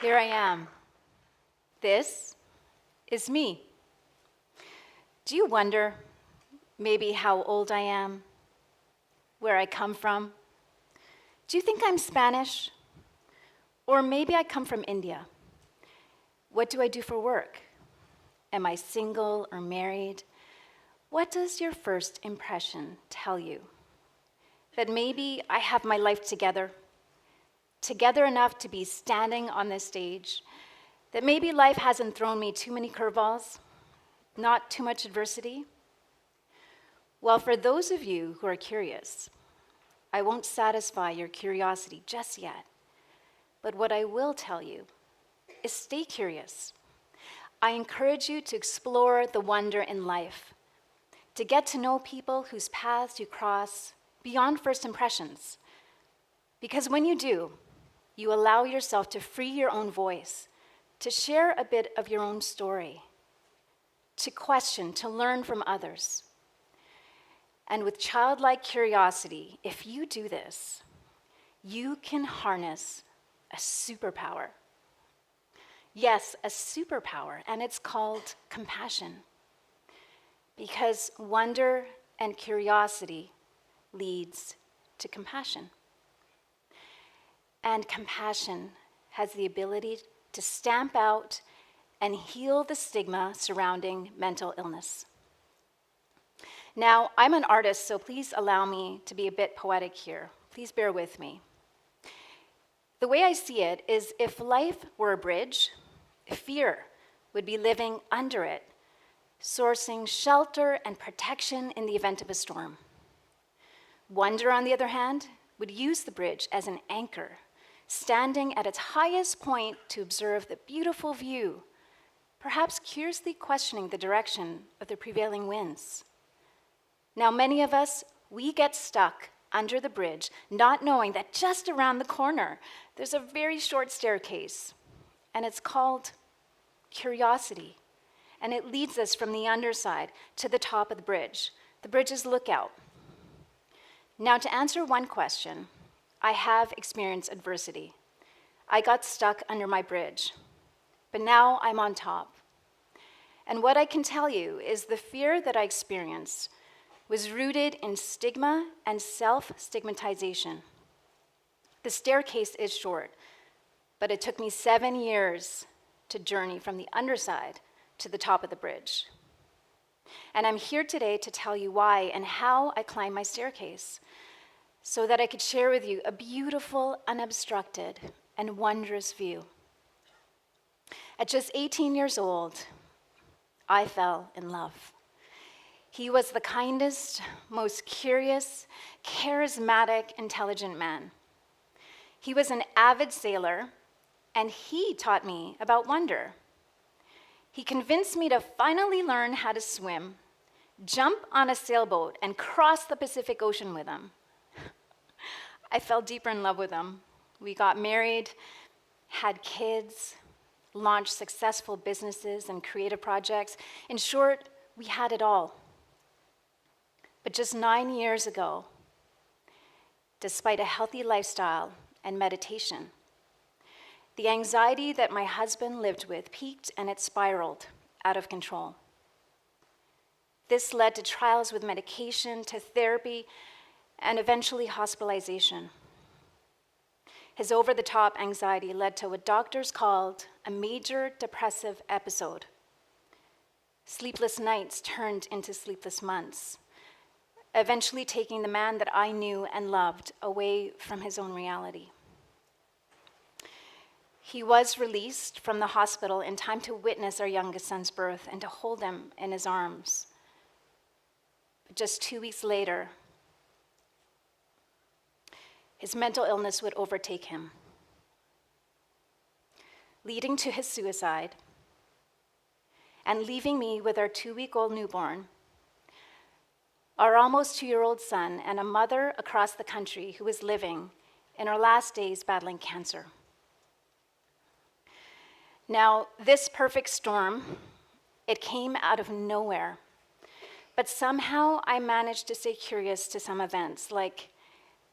Here I am. This is me. Do you wonder maybe how old I am? Where I come from? Do you think I'm Spanish? Or maybe I come from India. What do I do for work? Am I single or married? What does your first impression tell you? That maybe I have my life together enough to be standing on this stage, that maybe life hasn't thrown me too many curveballs, not too much adversity? Well, for those of you who are curious, I won't satisfy your curiosity just yet, but what I will tell you is stay curious. I encourage you to explore the wonder in life, to get to know people whose paths you cross beyond first impressions. Because when you do, you allow yourself to free your own voice, to share a bit of your own story, to question, to learn from others. And with childlike curiosity, if you do this, you can harness a superpower. Yes, a superpower, and it's called compassion. Because wonder and curiosity leads to compassion. And compassion has the ability to stamp out and heal the stigma surrounding mental illness. Now, I'm an artist, so please allow me to be a bit poetic here. Please bear with me. The way I see it is if life were a bridge, fear would be living under it, sourcing shelter and protection in the event of a storm. Wonder, on the other hand, would use the bridge as an anchor, standing at its highest point to observe the beautiful view, perhaps curiously questioning the direction of the prevailing winds. Now, many of us, we get stuck under the bridge, not knowing that just around the corner, there's a very short staircase, and it's called curiosity, and it leads us from the underside to the top of the bridge. The bridge's lookout. Now, to answer one question, I have experienced adversity. I got stuck under my bridge, but now I'm on top. And what I can tell you is the fear that I experienced was rooted in stigma and self-stigmatization. The staircase is short, but it took me 7 years to journey from the underside to the top of the bridge. And I'm here today to tell you why and how I climbed my staircase, so that I could share with you a beautiful, unobstructed, and wondrous view. At just 18 years old, I fell in love. He was the kindest, most curious, charismatic, intelligent man. He was an avid sailor, and he taught me about wonder. He convinced me to finally learn how to swim, jump on a sailboat, and cross the Pacific Ocean with him. I fell deeper in love with him. We got married, had kids, launched successful businesses and creative projects. In short, we had it all. But just 9 years ago, despite a healthy lifestyle and meditation, the anxiety that my husband lived with peaked and it spiraled out of control. This led to trials with medication, to therapy, and eventually hospitalization. His over-the-top anxiety led to what doctors called a major depressive episode. Sleepless nights turned into sleepless months, eventually taking the man that I knew and loved away from his own reality. He was released from the hospital in time to witness our youngest son's birth and to hold him in his arms. But just 2 weeks later, his mental illness would overtake him, leading to his suicide and leaving me with our 2-week-old newborn, our almost 2-year-old son, and a mother across the country who was living in her last days battling cancer. Now, this perfect storm, it came out of nowhere, but somehow I managed to stay curious to some events, like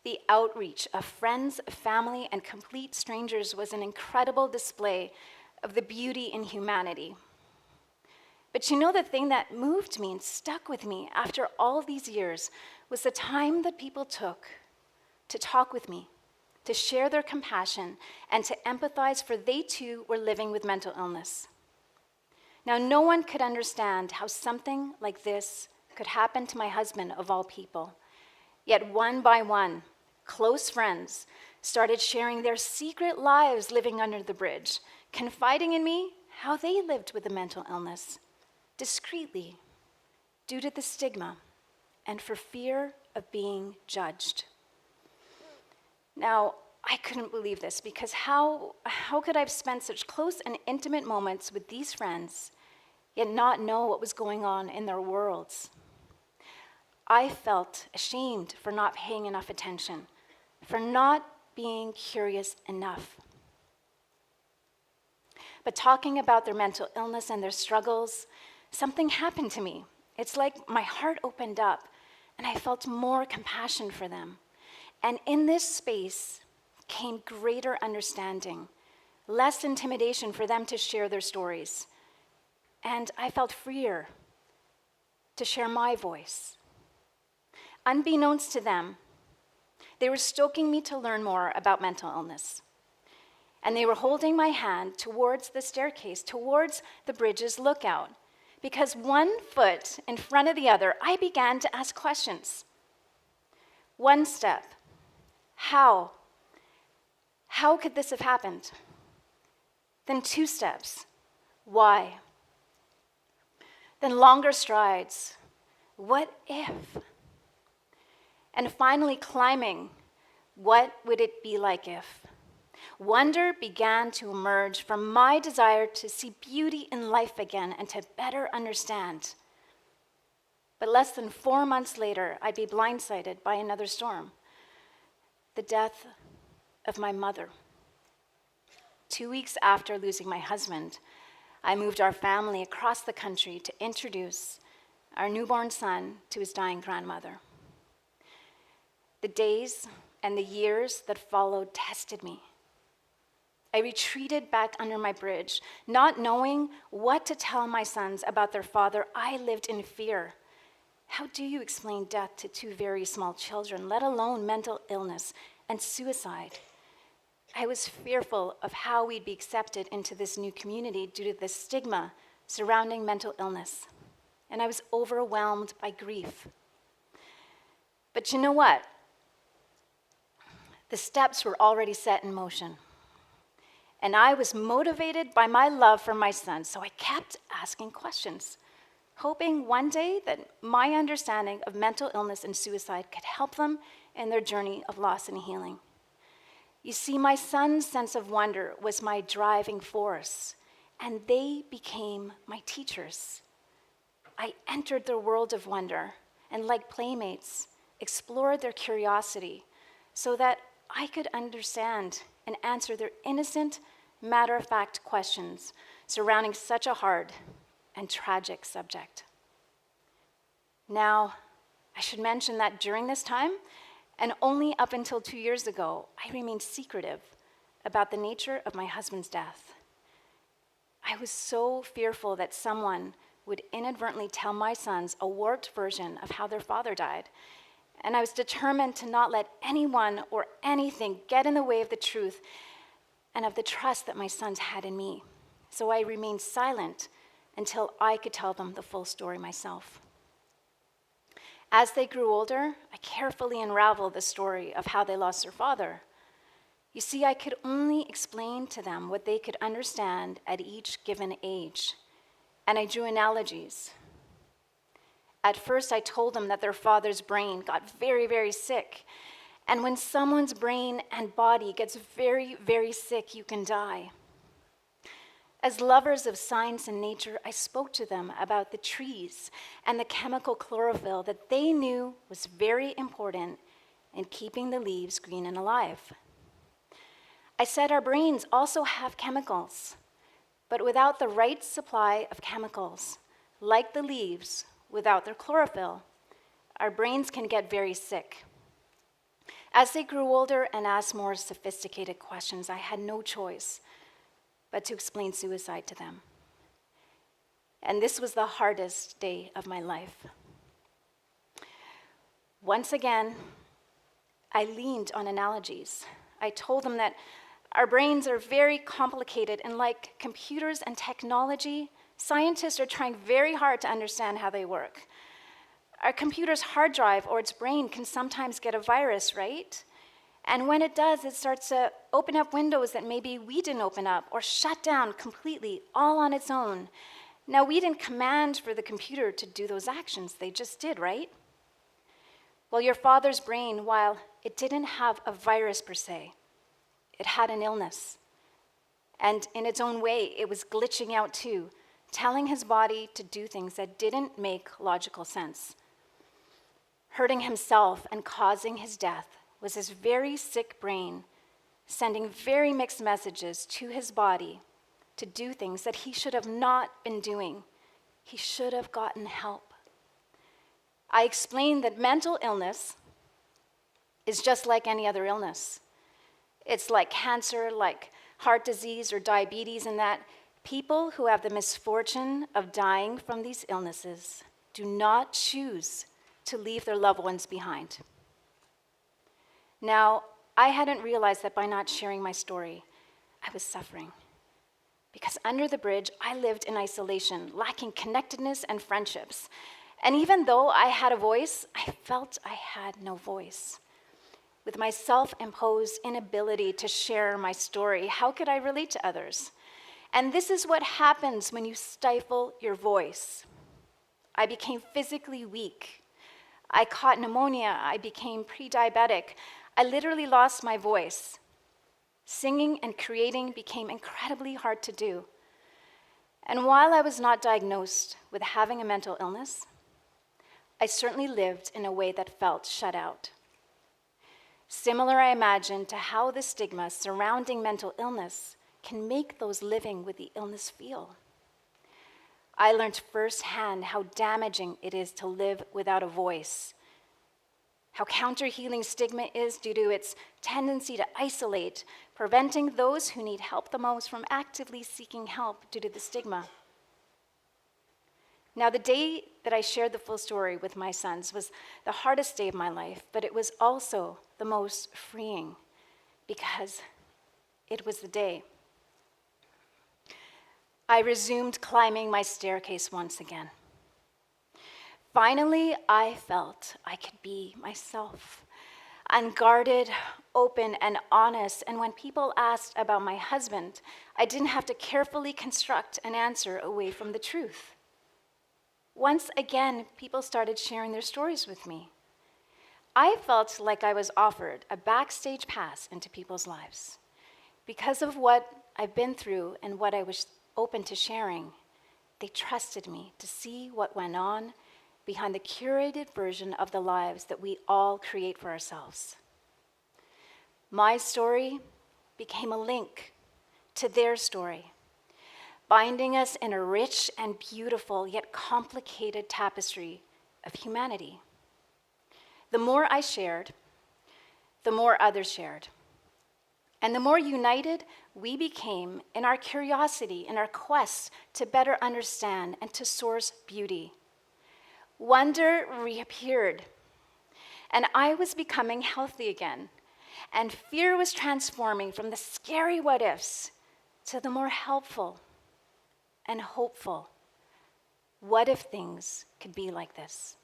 The outreach of friends, family, and complete strangers was an incredible display of the beauty in humanity. But you know, the thing that moved me and stuck with me after all these years was the time that people took to talk with me, to share their compassion, and to empathize, for they too were living with mental illness. Now, no one could understand how something like this could happen to my husband, of all people. Yet one by one, close friends started sharing their secret lives living under the bridge, confiding in me how they lived with a mental illness, discreetly, due to the stigma and for fear of being judged. Now, I couldn't believe this, because how could I have spent such close and intimate moments with these friends, yet not know what was going on in their worlds? I felt ashamed for not paying enough attention, for not being curious enough. But talking about their mental illness and their struggles, something happened to me. It's like my heart opened up and I felt more compassion for them. And in this space came greater understanding, less intimidation for them to share their stories. And I felt freer to share my voice. Unbeknownst to them, they were stoking me to learn more about mental illness. And they were holding my hand towards the staircase, towards the bridge's lookout. Because one foot in front of the other, I began to ask questions. One step, how? How could this have happened? Then 2 steps, why? Then longer strides, what if? And finally climbing, what would it be like if? Wonder began to emerge from my desire to see beauty in life again and to better understand. But less than 4 months later, I'd be blindsided by another storm, the death of my mother. 2 weeks after losing my husband, I moved our family across the country to introduce our newborn son to his dying grandmother. The days and the years that followed tested me. I retreated back under my bridge, not knowing what to tell my sons about their father. I lived in fear. How do you explain death to 2 very small children, let alone mental illness and suicide? I was fearful of how we'd be accepted into this new community due to the stigma surrounding mental illness. And I was overwhelmed by grief. But you know what? The steps were already set in motion. And I was motivated by my love for my son, so I kept asking questions, hoping one day that my understanding of mental illness and suicide could help them in their journey of loss and healing. You see, my son's sense of wonder was my driving force, and they became my teachers. I entered their world of wonder, and like playmates, explored their curiosity so that I could understand and answer their innocent, matter-of-fact questions surrounding such a hard and tragic subject. Now, I should mention that during this time, and only up until 2 years ago, I remained secretive about the nature of my husband's death. I was so fearful that someone would inadvertently tell my sons a warped version of how their father died, and I was determined to not let anyone or anything get in the way of the truth and of the trust that my sons had in me. So I remained silent until I could tell them the full story myself. As they grew older, I carefully unraveled the story of how they lost their father. You see, I could only explain to them what they could understand at each given age, and I drew analogies. At first, I told them that their father's brain got very, very sick. And when someone's brain and body gets very, very sick, you can die. As lovers of science and nature, I spoke to them about the trees and the chemical chlorophyll that they knew was very important in keeping the leaves green and alive. I said our brains also have chemicals, but without the right supply of chemicals, like the leaves, without their chlorophyll, our brains can get very sick. As they grew older and asked more sophisticated questions, I had no choice but to explain suicide to them. And this was the hardest day of my life. Once again, I leaned on analogies. I told them that our brains are very complicated, and like computers and technology, scientists are trying very hard to understand how they work. Our computer's hard drive or its brain can sometimes get a virus, right? And when it does, it starts to open up windows that maybe we didn't open up or shut down completely, all on its own. Now, we didn't command for the computer to do those actions. They just did, right? Well, your father's brain, while it didn't have a virus per se, it had an illness. And in its own way, it was glitching out too, telling his body to do things that didn't make logical sense. Hurting himself and causing his death was his very sick brain sending very mixed messages to his body to do things that he should have not been doing. He should have gotten help. I explained that mental illness is just like any other illness. It's like cancer, like heart disease or diabetes, in that people who have the misfortune of dying from these illnesses do not choose to leave their loved ones behind. Now, I hadn't realized that by not sharing my story, I was suffering. Because under the bridge, I lived in isolation, lacking connectedness and friendships. And even though I had a voice, I felt I had no voice. With my self-imposed inability to share my story, how could I relate to others? And this is what happens when you stifle your voice. I became physically weak. I caught pneumonia. I became pre-diabetic. I literally lost my voice. Singing and creating became incredibly hard to do. And while I was not diagnosed with having a mental illness, I certainly lived in a way that felt shut out. Similar, I imagine, to how the stigma surrounding mental illness can make those living with the illness feel. I learned firsthand how damaging it is to live without a voice, how counter-healing stigma is due to its tendency to isolate, preventing those who need help the most from actively seeking help due to the stigma. Now, the day that I shared the full story with my sons was the hardest day of my life, but it was also the most freeing because it was the day I resumed climbing my staircase once again. Finally, I felt I could be myself, unguarded, open, and honest. And when people asked about my husband, I didn't have to carefully construct an answer away from the truth. Once again, people started sharing their stories with me. I felt like I was offered a backstage pass into people's lives. Because of what I've been through and what I was open to sharing, they trusted me to see what went on behind the curated version of the lives that we all create for ourselves. My story became a link to their story, binding us in a rich and beautiful yet complicated tapestry of humanity. The more I shared, the more others shared. And the more united we became in our curiosity, in our quest to better understand and to source beauty. Wonder reappeared, and I was becoming healthy again, and fear was transforming from the scary what-ifs to the more helpful and hopeful. What if things could be like this?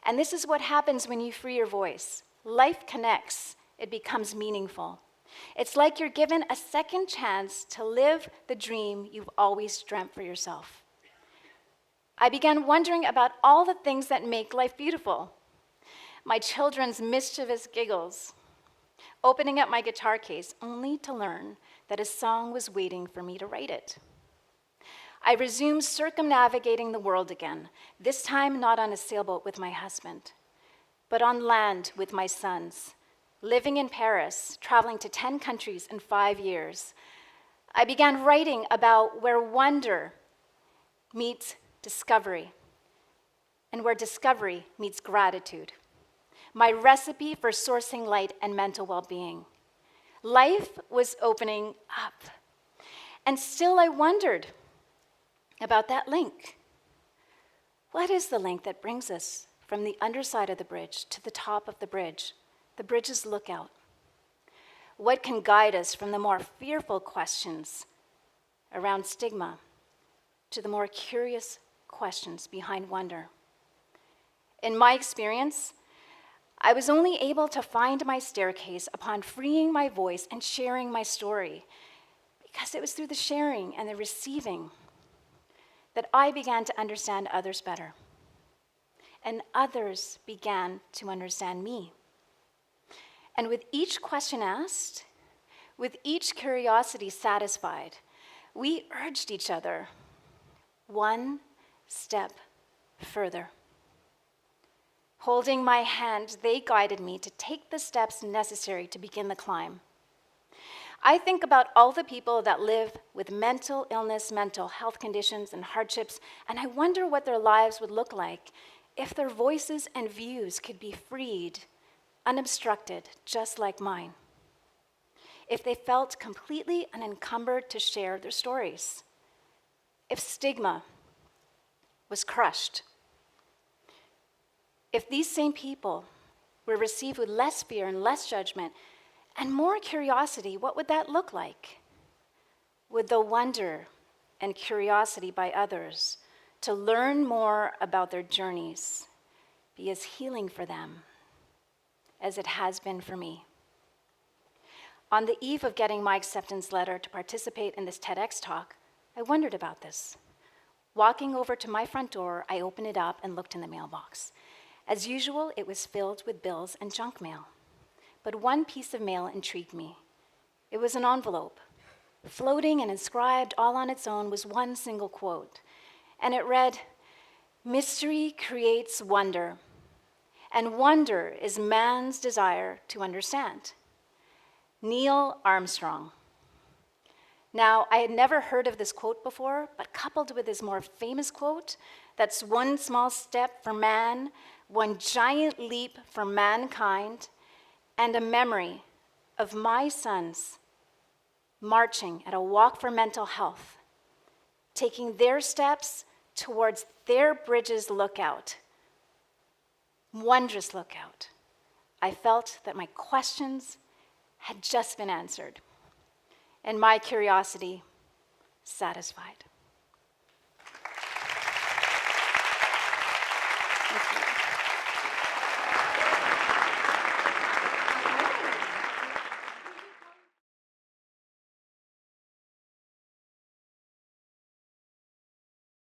And this is what happens when you free your voice. Life connects, it becomes meaningful. It's like you're given a second chance to live the dream you've always dreamt for yourself. I began wondering about all the things that make life beautiful. My children's mischievous giggles, opening up my guitar case only to learn that a song was waiting for me to write it. I resumed circumnavigating the world again, this time not on a sailboat with my husband, but on land with my sons, living in Paris, traveling to 10 countries in 5 years. I began writing about where wonder meets discovery, and where discovery meets gratitude. my recipe for sourcing light and mental well-being. Life was opening up. And still I wondered about that link. What is the link that brings us from the underside of the bridge to the top of the bridge's lookout? What can guide us from the more fearful questions around stigma to the more curious questions behind wonder? In my experience, I was only able to find my staircase upon freeing my voice and sharing my story, because it was through the sharing and the receiving that I began to understand others better, and others began to understand me. And with each question asked, with each curiosity satisfied, we urged each other one step further. Holding my hand, they guided me to take the steps necessary to begin the climb. I think about all the people that live with mental illness, mental health conditions, and hardships, and I wonder what their lives would look like if their voices and views could be freed, unobstructed, just like mine. If they felt completely unencumbered to share their stories. If stigma was crushed. If these same people were received with less fear and less judgment and more curiosity, what would that look like? Would the wonder and curiosity by others to learn more about their journeys be as healing for them as it has been for me? On the eve of getting my acceptance letter to participate in this TEDx talk, I wondered about this. Walking over to my front door, I opened it up and looked in the mailbox. As usual, it was filled with bills and junk mail. But one piece of mail intrigued me. It was an envelope. Floating and inscribed all on its own was one single quote. And it read, "Mystery creates wonder, and wonder is man's desire to understand." Neil Armstrong. Now, I had never heard of this quote before, but coupled with his more famous quote, "That's one small step for man, one giant leap for mankind," and a memory of my sons marching at a walk for mental health, taking their steps towards their bridge's lookout, wondrous lookout. I felt that my questions had just been answered, and my curiosity satisfied.